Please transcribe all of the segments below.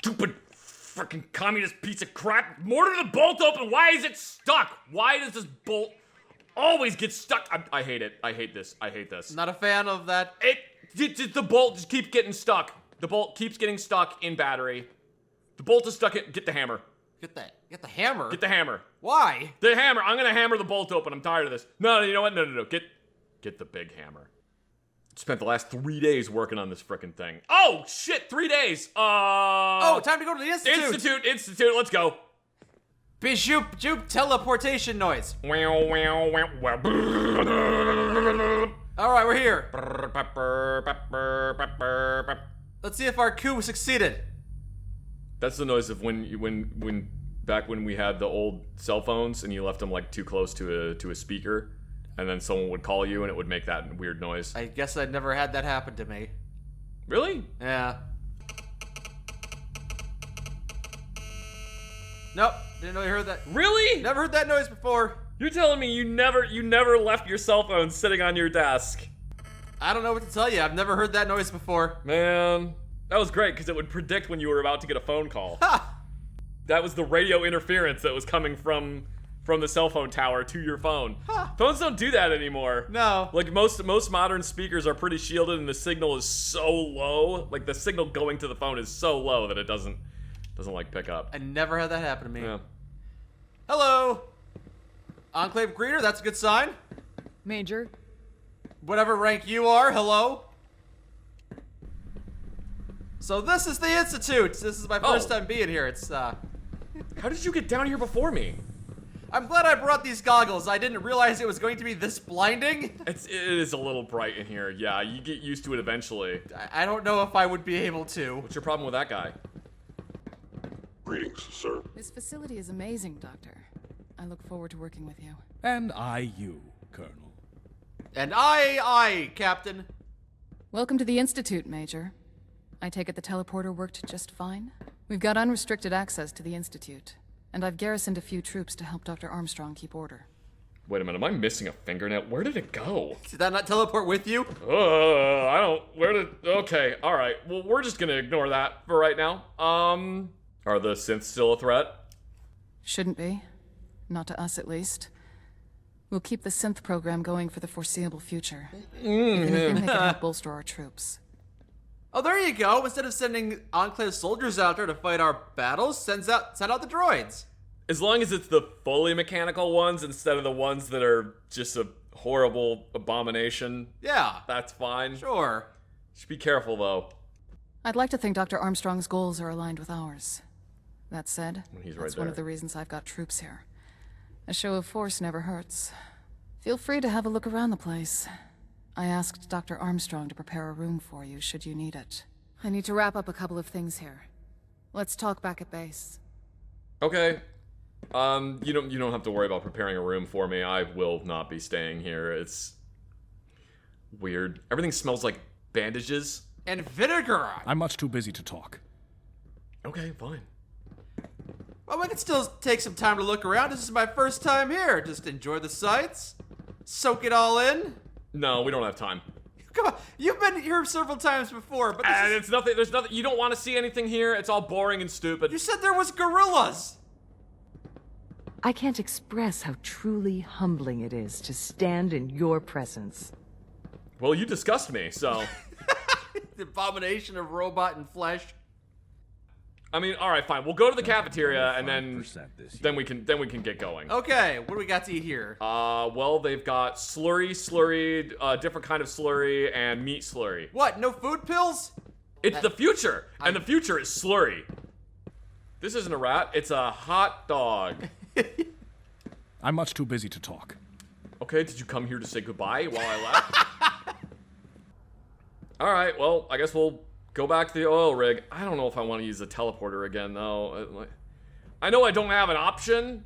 Stupid freaking communist piece of crap. Mortar the bolt open. Why is it stuck? Why does this bolt always get stuck? I hate it. I hate this. I hate this. Not a fan of that. The bolt just keeps getting stuck. The bolt keeps getting stuck in battery. The bolt is stuck. Get the hammer. Get the hammer. Get the hammer. Why? The hammer. I'm gonna hammer the bolt open. I'm tired of this. No, you know what? No. Get the big hammer. Spent the last 3 days working on this frickin' thing. Oh shit! 3 days. Oh, time to go to the institute. Institute. Let's go. Joop joop teleportation noise. All right, we're here. Let's see if our coup succeeded. That's the noise of when back when we had the old cell phones and you left them like too close to a speaker, and then someone would call you and it would make that weird noise. I guess I'd never had that happen to me. Really? Yeah. Nope, didn't know you heard that. Really? Never heard that noise before. You're telling me you never left your cell phone sitting on your desk? I don't know what to tell you. I've never heard that noise before. Man, that was great because it would predict when you were about to get a phone call. Ha! That was the radio interference that was coming from the cell phone tower to your phone. Huh. Phones don't do that anymore. No. Like most modern speakers are pretty shielded and the signal is so low. Like the signal going to the phone is so low that it doesn't like pick up. I never had that happen to me. Yeah. Hello. Enclave greeter, that's a good sign. Major. Whatever rank you are, hello. So this is the Institute. This is my first time being here. It's How did you get down here before me? I'm glad I brought these goggles. I didn't realize it was going to be this blinding. It is a little bright in here. Yeah, you get used to it eventually. I don't know if I would be able to. What's your problem with that guy? Greetings, sir. This facility is amazing, Doctor. I look forward to working with you. And you, Colonel. And I, Captain. Welcome to the Institute, Major. I take it the teleporter worked just fine? We've got unrestricted access to the Institute, and I've garrisoned a few troops to help Dr. Armstrong keep order. Wait a minute, am I missing a fingernail? Where did it go? Did that not teleport with you? Okay, alright. Well, we're just gonna ignore that for right now. Are the synths still a threat? Shouldn't be. Not to us, at least. We'll keep the synth program going for the foreseeable future. If anything, they can help bolster our troops. Oh, there you go. Instead of sending Enclave soldiers out there to fight our battles, send out the droids. As long as it's the fully mechanical ones instead of the ones that are just a horrible abomination. Yeah. That's fine. Sure. Just be careful, though. I'd like to think Dr. Armstrong's goals are aligned with ours. That said, He's right that's one there. of the reasons I've got troops here. A show of force never hurts. Feel free to have a look around the place. I asked Dr. Armstrong to prepare a room for you, should you need it. I need to wrap up a couple of things here. Let's talk back at base. Okay. You don't have to worry about preparing a room for me. I will not be staying here. It's weird. Everything smells like bandages. And vinegar. I'm much too busy to talk. Okay, fine. Well, we can still take some time to look around. This is my first time here. Just enjoy the sights. Soak it all in. No, we don't have time. Come on. You've been here several times before, but And it's nothing. There's nothing. You don't want to see anything here. It's all boring and stupid. you said there was gorillas. I can't express how truly humbling it is to stand in your presence. Well, you disgust me, so. The abomination of robot and flesh. I mean, all right, fine. We'll go to the cafeteria and then 5% this then we can get going. Okay, what do we got to eat here? Well, they've got slurry, different kind of slurry, and meat slurry. What, no food pills? It's the future, and the future is slurry. This isn't a rat. It's a hot dog. I'm much too busy to talk. Okay, did you come here to say goodbye while I left? All right, well, I guess we'll go back to the oil rig. I don't know if I want to use the teleporter again, though. I know I don't have an option.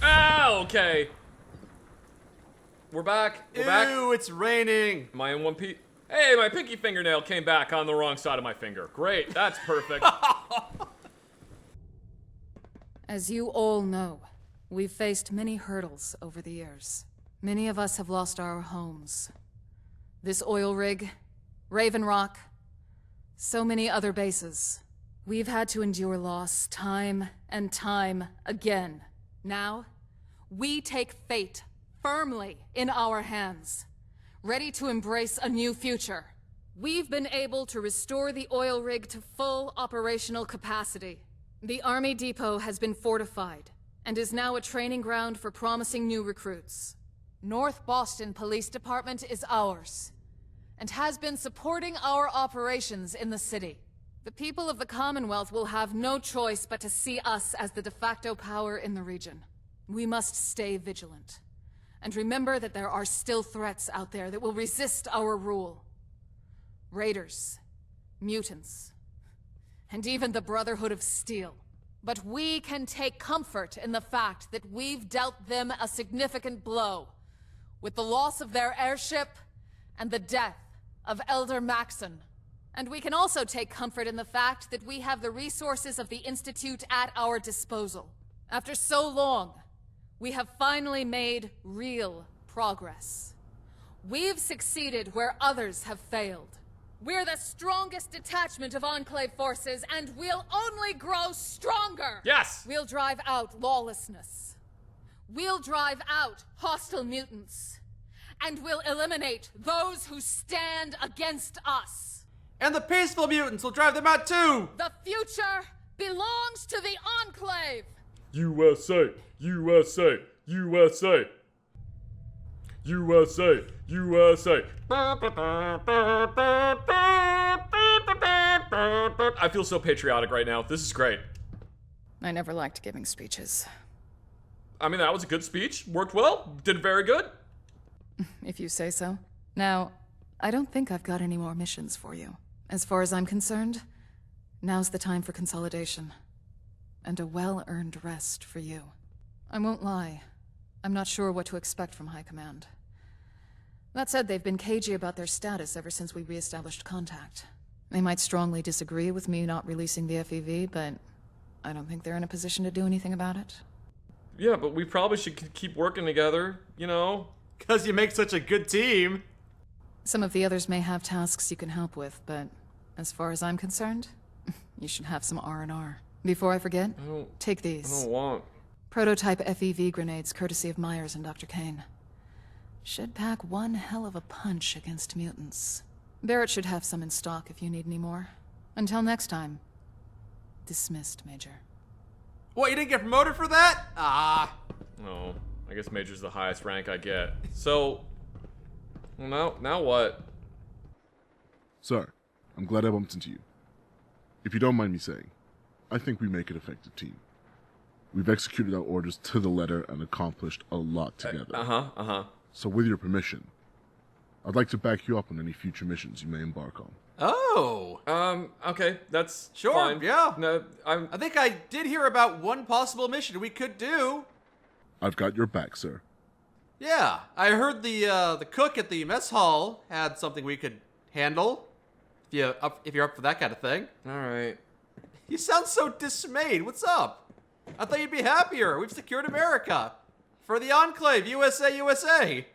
Ah, okay. We're back. We're back. Ew, it's raining. Am I in one piece? Hey, my pinky fingernail came back on the wrong side of my finger. Great, that's perfect. As you all know, we've faced many hurdles over the years. Many of us have lost our homes. This oil rig, Raven Rock, so many other bases. We've had to endure loss time and time again. Now, we take fate firmly in our hands, ready to embrace a new future. We've been able to restore the oil rig to full operational capacity. The Army Depot has been fortified and is now a training ground for promising new recruits. North Boston Police Department is ours, and has been supporting our operations in the city. The people of the Commonwealth will have no choice but to see us as the de facto power in the region. We must stay vigilant, and remember that there are still threats out there that will resist our rule. Raiders, mutants, and even the Brotherhood of Steel. But we can take comfort in the fact that we've dealt them a significant blow, with the loss of their airship and the death of Elder Maxon. And we can also take comfort in the fact that we have the resources of the Institute at our disposal. After so long, we have finally made real progress. We've succeeded where others have failed. We're the strongest detachment of Enclave forces, and we'll only grow stronger! Yes! We'll drive out lawlessness. We'll drive out hostile mutants. And we'll eliminate those who stand against us. And the peaceful mutants will drive them out too! The future belongs to the Enclave! USA! USA! USA! USA! USA! I feel so patriotic right now. This is great. I never liked giving speeches. I mean, that was a good speech. Worked well. Did very good. If you say so. Now, I don't think I've got any more missions for you. As far as I'm concerned, now's the time for consolidation. And a well-earned rest for you. I won't lie. I'm not sure what to expect from High Command. That said, they've been cagey about their status ever since we re-established contact. They might strongly disagree with me not releasing the FEV, but I don't think they're in a position to do anything about it. Yeah, but we probably should keep working together, you know? Because you make such a good team. Some of the others may have tasks you can help with, but as far as I'm concerned, you should have some R&R. Before I forget, take I these. don't want... Prototype FEV grenades courtesy of Myers and Dr. Kane. Should pack one hell of a punch against mutants. Barrett should have some in stock if you need any more. Until next time. Dismissed, Major. What, you didn't get promoted for that? Ah. No, I guess Major's the highest rank I get. So... Well, now what? Sir, I'm glad I bumped into you. If you don't mind me saying, I think we make an effective team. We've executed our orders to the letter and accomplished a lot together. So with your permission, I'd like to back you up on any future missions you may embark on. Oh. Okay, that's Sure, fine. yeah. No, I think I did hear about one possible mission we could do. I've got your back, sir. Yeah, I heard the cook at the mess hall had something we could handle. If you're up for that kind of thing. Alright. You sound so dismayed. What's up? I thought you'd be happier. We've secured America. For the Enclave, USA, USA.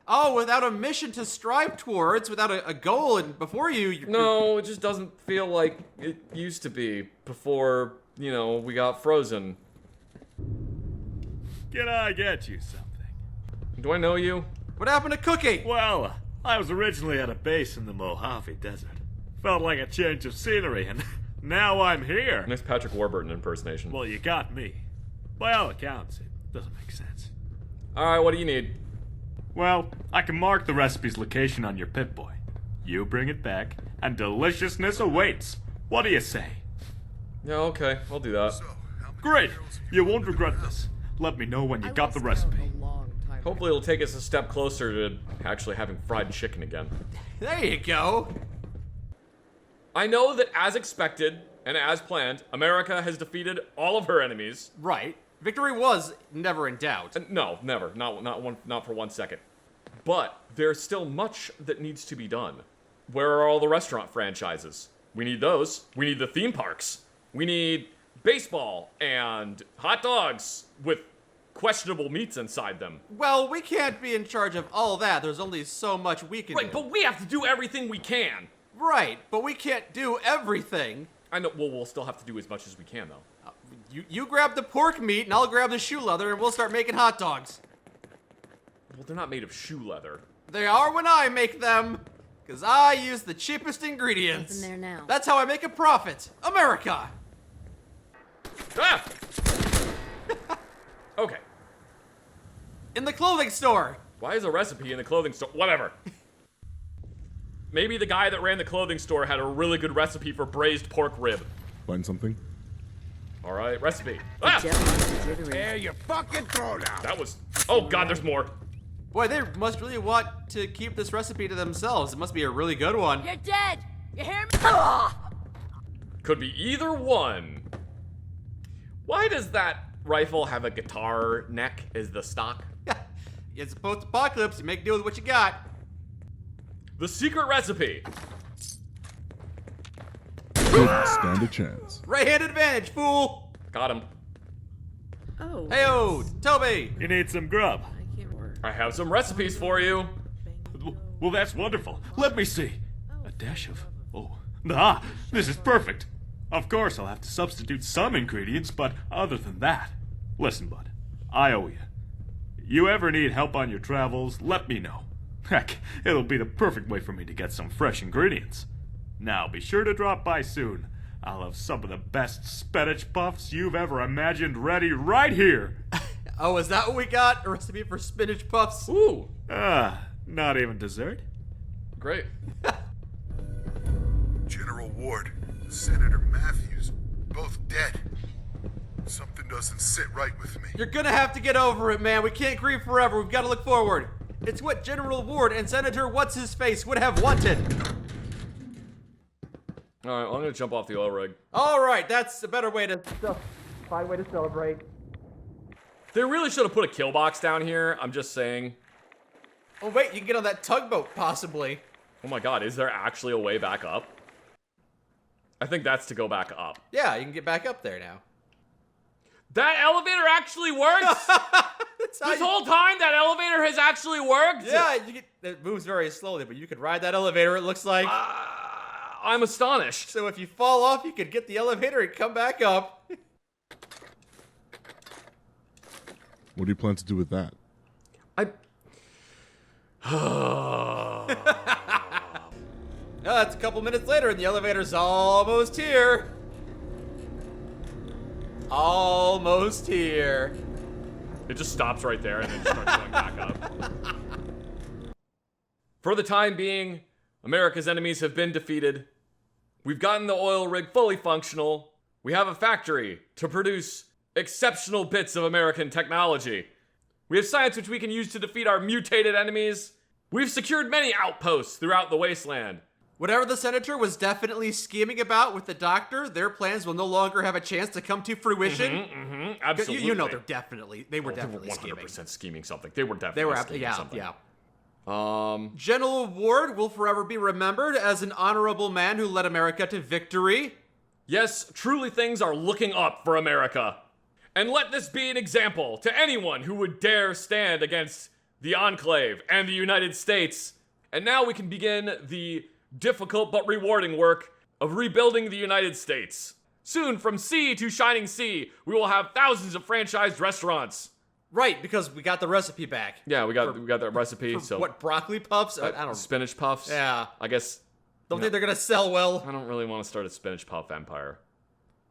Oh, without a mission to strive towards, without a goal, and before you... No, it just doesn't feel like it used to be before, you know, we got frozen. Can I get you something? Do I know you? What happened to Cookie? Well, I was originally at a base in the Mojave Desert. Felt like a change of scenery, and now I'm here. Nice Patrick Warburton impersonation. Well, you got me. By all accounts, it doesn't make sense. Alright, what do you need? Well, I can mark the recipe's location on your Pip-Boy. You bring it back, and deliciousness awaits. What do you say? Yeah, okay, I'll do that. Great! You won't regret this. Let me know when you got the recipe. Hopefully it'll take us a step closer to actually having fried chicken again. There you go. I know that as expected and as planned, America has defeated all of her enemies. Right. Victory was never in doubt. No, never. Not for 1 second. But there's still much that needs to be done. Where are all the restaurant franchises? We need those. We need the theme parks. We need baseball and hot dogs with questionable meats inside them. Well, we can't be in charge of all that. There's only so much we can do. Right, but we have to do everything we can. Right, but we can't do everything. I know. Well, we'll still have to do as much as we can, though. You grab the pork meat, and I'll grab the shoe leather, and we'll start making hot dogs. Well, they're not made of shoe leather. They are when I make them, because I use the cheapest ingredients. What's in there now? That's how I make a profit. America! Ah! Okay. In the clothing store. Why is a recipe in the clothing store? Whatever. Maybe the guy that ran the clothing store had a really good recipe for braised pork rib. Find something? All right, recipe. Ah! There you fucking throw down. That was. Oh God, there's more. Boy, they must really want to keep this recipe to themselves. It must be a really good one. You're dead! You hear me? Could be either one. Why does that rifle have a guitar neck as the stock? It's post-apocalypse. You make do with what you got. The secret recipe. Couldn't stand a chance. Right-hand advantage, fool. Got him. Oh. Heyo, Toby. You need some grub. I can't work. I have some recipes for you. Well, that's wonderful. Let me see. A dash of. Oh. Ah, this is perfect. Of course, I'll have to substitute some ingredients, but other than that. Listen, bud. I owe you. You ever need help on your travels, let me know. Heck, it'll be the perfect way for me to get some fresh ingredients. Now, be sure to drop by soon. I'll have some of the best spinach puffs you've ever imagined ready right here. Oh, is that what we got? A recipe for spinach puffs? Ooh, Not even dessert? great. General Ward, Senator Matthews, both dead. Something doesn't sit right with me. You're gonna have to get over it, man. We can't grieve forever. We've got to look forward. It's what General Ward and Senator What's-His-Face would have wanted. All right, well, I'm gonna jump off the oil rig. All right, that's a better way to... Fine way to celebrate. They really should have put a kill box down here. I'm just saying. Oh, wait, you can get on that tugboat, possibly. Oh my God, is there actually a way back up? I think that's to go back up. Yeah, you can get back up there now. That elevator actually works. That's how This you- whole time, that elevator has actually worked. Yeah, it moves very slowly, but you could ride that elevator, it looks like. I'm astonished. So if you fall off, you could get the elevator and come back up. What do you plan to do with that? It's a couple minutes later and the elevator's almost here. Almost here. It just stops right there and then starts going back up. For the time being, America's enemies have been defeated. We've gotten the oil rig fully functional. We have a factory to produce exceptional bits of American technology. We have science which we can use to defeat our mutated enemies. We've secured many outposts throughout the wasteland. Whatever the senator was definitely scheming about with the doctor, their plans will no longer have a chance to come to fruition. Absolutely. You know they were definitely They were scheming. 100% scheming something. They were definitely They were, scheming yeah, something. yeah. General Ward will forever be remembered as an honorable man who led America to victory. Yes, truly things are looking up for America. And let this be an example to anyone who would dare stand against the Enclave and the United States. And now we can begin the difficult but rewarding work of rebuilding the United States. Soon, from sea to shining sea, we will have thousands of franchised restaurants. Right, because we got the recipe back. Yeah, we got that recipe. So What, broccoli puffs? I don't. spinach puffs. Yeah. I guess Don't think they're gonna sell well. I don't really want to start a spinach puff empire.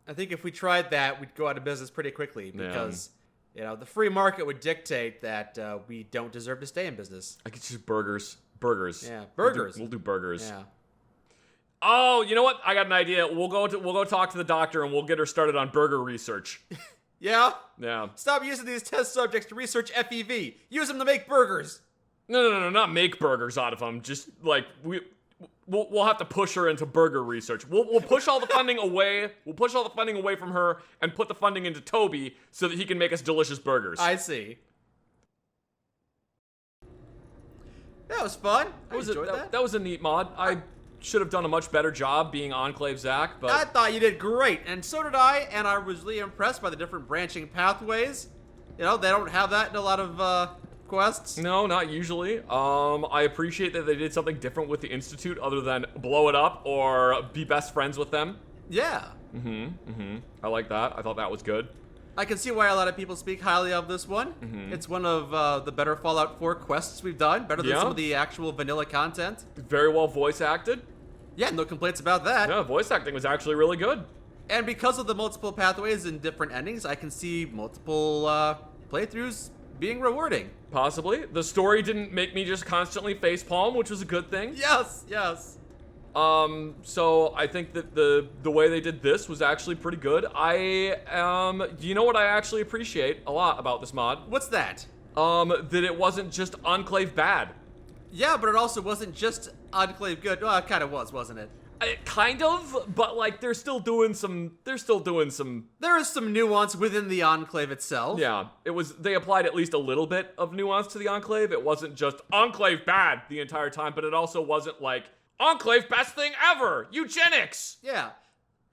I think if we tried that, we'd go out of business pretty quickly because, you know, the free market would dictate that we don't deserve to stay in business. I could choose burgers. Burgers. Yeah, burgers. We'll do burgers. Yeah. Oh, you know what? I got an idea. We'll go talk to the doctor and we'll get her started on burger research. Yeah? Yeah. Stop using these test subjects to research FEV. Use them to make burgers. No, not make burgers out of them. Just like we'll have to push her into burger research. We'll push all the funding away. We'll push all the funding away from her and put the funding into Toby so that he can make us delicious burgers. I see. That was fun. I enjoyed that. That was a neat mod. I should have done a much better job being Enclave Zach, but I thought you did great, and so did I, and I was really impressed by the different branching pathways. You know, they don't have that in a lot of quests. no, not usually. I appreciate that they did something different with the Institute other than blow it up or be best friends with them. Yeah. I like that. I thought that was good. I can see why a lot of people speak highly of this one. It's one of the better Fallout 4 quests we've done, better than Yeah. some of the actual vanilla content. Very well voice acted. Yeah, no complaints about that. Yeah, voice acting was actually really good. And because of the multiple pathways and different endings, I can see multiple playthroughs being rewarding. Possibly. The story didn't make me just constantly facepalm, which was a good thing. Yes, yes. So I think that the way they did this was actually pretty good. You know what I actually appreciate a lot about this mod? What's that? That it wasn't just Enclave bad. Yeah, but it also wasn't just Enclave good. Well, it kind of was, wasn't it? Kind of, but like they're still doing some. There is some nuance within the Enclave itself. Yeah, they applied at least a little bit of nuance to the Enclave. It wasn't just Enclave bad the entire time, but it also wasn't like Enclave best thing ever, eugenics. Yeah.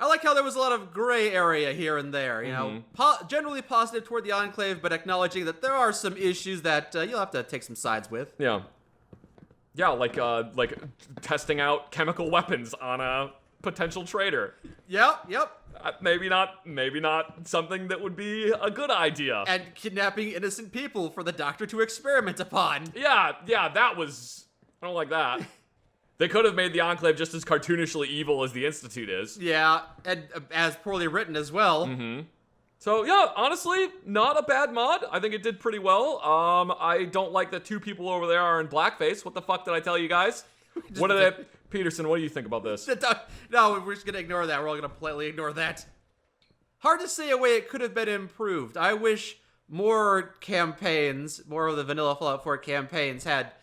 I like how there was a lot of gray area here and there, you know. Generally positive toward the Enclave, but acknowledging that there are some issues that you'll have to take some sides with. Yeah. Yeah, like testing out chemical weapons on a potential traitor. Yep. Maybe not something that would be a good idea. And kidnapping innocent people for the doctor to experiment upon. Yeah, that was... I don't like that. They could have made the Enclave just as cartoonishly evil as the Institute is. Yeah, and as poorly written as well. So, yeah, honestly, not a bad mod. I think it did pretty well. I don't like that two people over there are in blackface. What the fuck did I tell you guys? What did I... Peterson, what do you think about this? No, we're just gonna ignore that. We're all gonna politely ignore that. Hard to say a way it could have been improved. I wish more campaigns, more of the vanilla Fallout 4 campaigns, had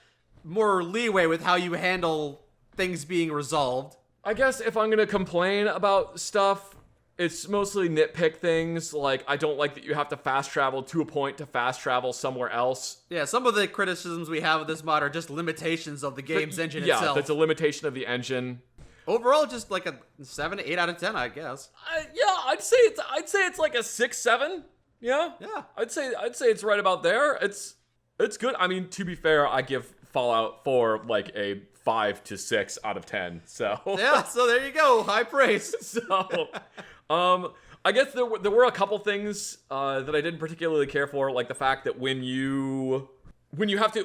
more leeway with how you handle things being resolved. I guess if I'm gonna complain about stuff, it's mostly nitpick things. Like, I don't like that you have to fast travel to a point to fast travel somewhere else. Yeah, some of the criticisms we have of this mod are just limitations of the game's engine itself. Yeah, that's a limitation of the engine. Overall, just like a 7, 8 out of 10, I guess. Yeah, I'd say it's like a 6, 7. Yeah. I'd say it's right about there. It's good. I mean, to be fair, I give Fallout 4 like a 5 to 6 out of 10. So yeah, so there you go, high praise. So, I guess there were a couple things that I didn't particularly care for, like the fact that when you have to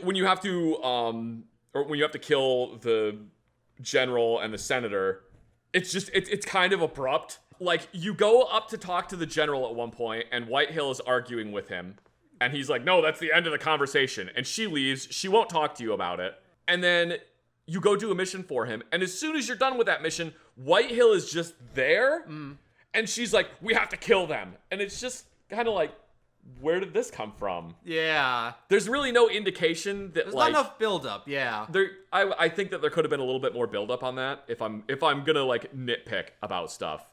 kill the general and the senator, it's kind of abrupt. Like, you go up to talk to the general at one point, and Whitehill is arguing with him, and he's like, "No, that's the end of the conversation." And she leaves. She won't talk to you about it. And then you go do a mission for him, and as soon as you're done with that mission, Whitehill is just there. And she's like, "We have to kill them." And it's just kind of like, where did this come from? Yeah. There's really no indication that There's like not enough build-up, yeah. I think that there could have been a little bit more build-up on that if I'm gonna like nitpick about stuff.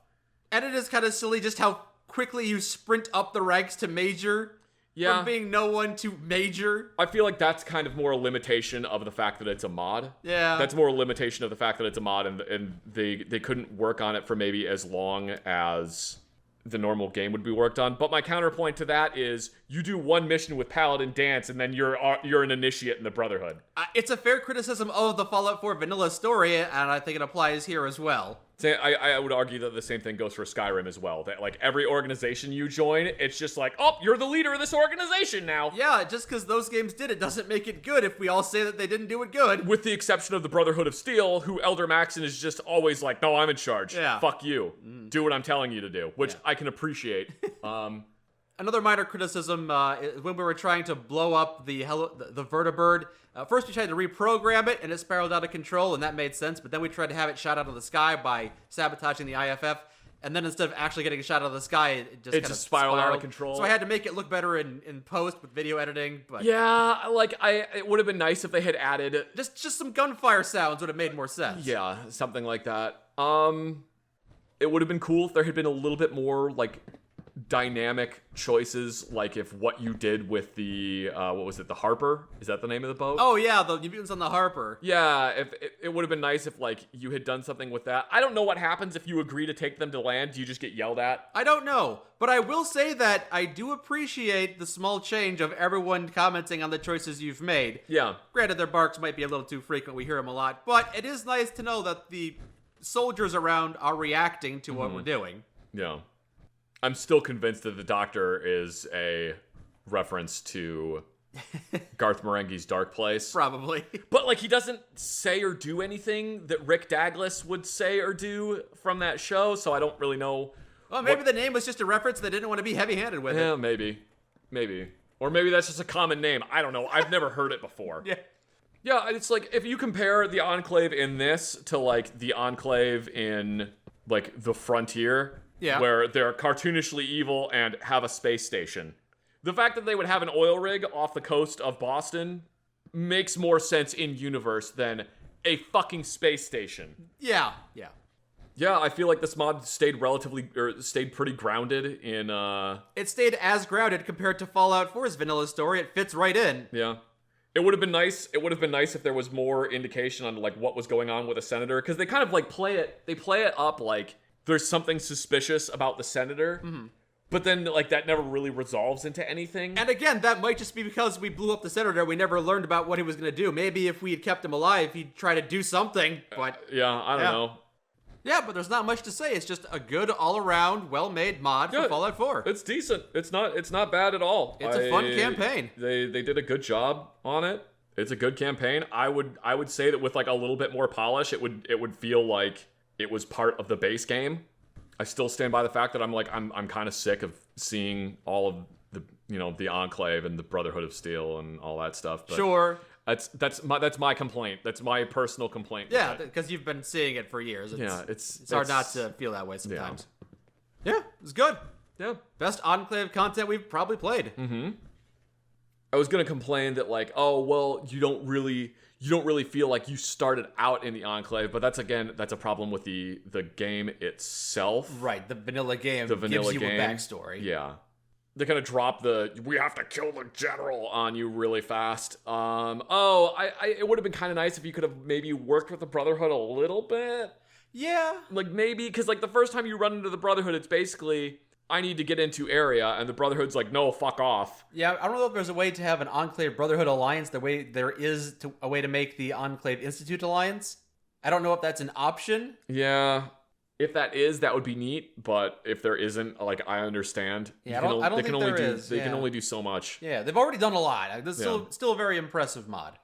And it is kind of silly just how quickly you sprint up the ranks to major. Yeah. From being no one to major. I feel like that's kind of more a limitation of the fact that it's a mod. Yeah. That's more a limitation of the fact that it's a mod, and they couldn't work on it for maybe as long as the normal game would be worked on. But my counterpoint to that is you do one mission with Paladin Dance, and then you're an initiate in the Brotherhood. It's a fair criticism of the Fallout 4 vanilla story, and I think it applies here as well. I would argue that the same thing goes for Skyrim as well. That like every organization you join, it's just like, oh, you're the leader of this organization now. Yeah, just because those games did it doesn't make it good if we all say that they didn't do it good. With the exception of the Brotherhood of Steel, who Elder Maxon is just always like, no, I'm in charge. Yeah. Fuck you. Do what I'm telling you to do, which I can appreciate. Another minor criticism is when we were trying to blow up the vertibird. First we tried to reprogram it, and it spiraled out of control, and that made sense. But then we tried to have it shot out of the sky by sabotaging the IFF. And then instead of actually getting shot out of the sky, it just kind of spiraled out of control. So I had to make it look better in post with video editing. But yeah, like it would have been nice if they had added just some gunfire sounds would have made more sense. Yeah, something like that. It would have been cool if there had been a little bit more like dynamic choices, like if what you did with the what was it, the Harper? Is that the name of the boat? Oh yeah, the mutants on the Harper. Yeah, if it would have been nice if like you had done something with that. I don't know what happens if you agree to take them to land. Do you just get yelled at? I don't know, but I will say that I do appreciate the small change of everyone commenting on the choices you've made. Yeah. Granted, their barks might be a little too frequent. We hear them a lot, but it is nice to know that the soldiers around are reacting to what we're doing. Yeah. I'm still convinced that the Doctor is a reference to Garth Marenghi's Dark Place. Probably. But, like, he doesn't say or do anything that Rick Douglas would say or do from that show, so I don't really know. Well, maybe the name was just a reference they didn't want to be heavy-handed with Yeah, it. maybe. Maybe. Or maybe that's just a common name. I don't know. I've never heard it before. Yeah. Yeah, it's like, if you compare the Enclave in this to, like, the Enclave in, like, The Frontier, Yeah. where they're cartoonishly evil and have a space station. The fact that they would have an oil rig off the coast of Boston makes more sense in universe than a fucking space station. Yeah. Yeah, I feel like this mod stayed stayed pretty grounded in, It stayed as grounded compared to Fallout 4's vanilla story. It fits right in. yeah. It would have been nice. It would have been nice if there was more indication on, like, what was going on with the senator, because they kind of, like, play it up like there's something suspicious about the senator, but then, like, that never really resolves into anything. And again, that might just be because we blew up the senator. We never learned about what he was going to do. Maybe if we had kept him alive, he'd try to do something. But Yeah, I don't know. yeah, but there's not much to say. It's just a good all-around, well-made mod for Yeah, Fallout 4. It's decent. It's not bad at all. It's a fun campaign. They did a good job on it. It's a good campaign. I would say that with, like, a little bit more polish, it would feel like it was part of the base game. I still stand by the fact that I'm kind of sick of seeing all of the, you know, the Enclave and the Brotherhood of Steel and all that stuff. But Sure. That's my complaint. That's my personal complaint. with Yeah, it. because you've been seeing it for years. It's hard not to feel that way sometimes. Yeah, it's good. Yeah. Best Enclave content we've probably played. I was gonna complain that, like, oh well, you don't really feel like you started out in the Enclave, but that's a problem with the game itself. Right, the vanilla game The vanilla gives you game. a backstory. Yeah. They kind of drop we have to kill the general on you really fast. It would have been kind of nice if you could have maybe worked with the Brotherhood a little bit. Yeah. Like, maybe, because, like, the first time you run into the Brotherhood, it's basically, I need to get into area, and the Brotherhood's like, no, fuck off. Yeah, I don't know if there's a way to have an Enclave Brotherhood alliance the way there is a way to make the Enclave Institute alliance. I don't know if that's an option. Yeah. If that is, that would be neat, but if there isn't, like, I understand. Yeah, I don't think there is. They can only do so much. Yeah, they've already done a lot. This is Yeah. still a very impressive mod.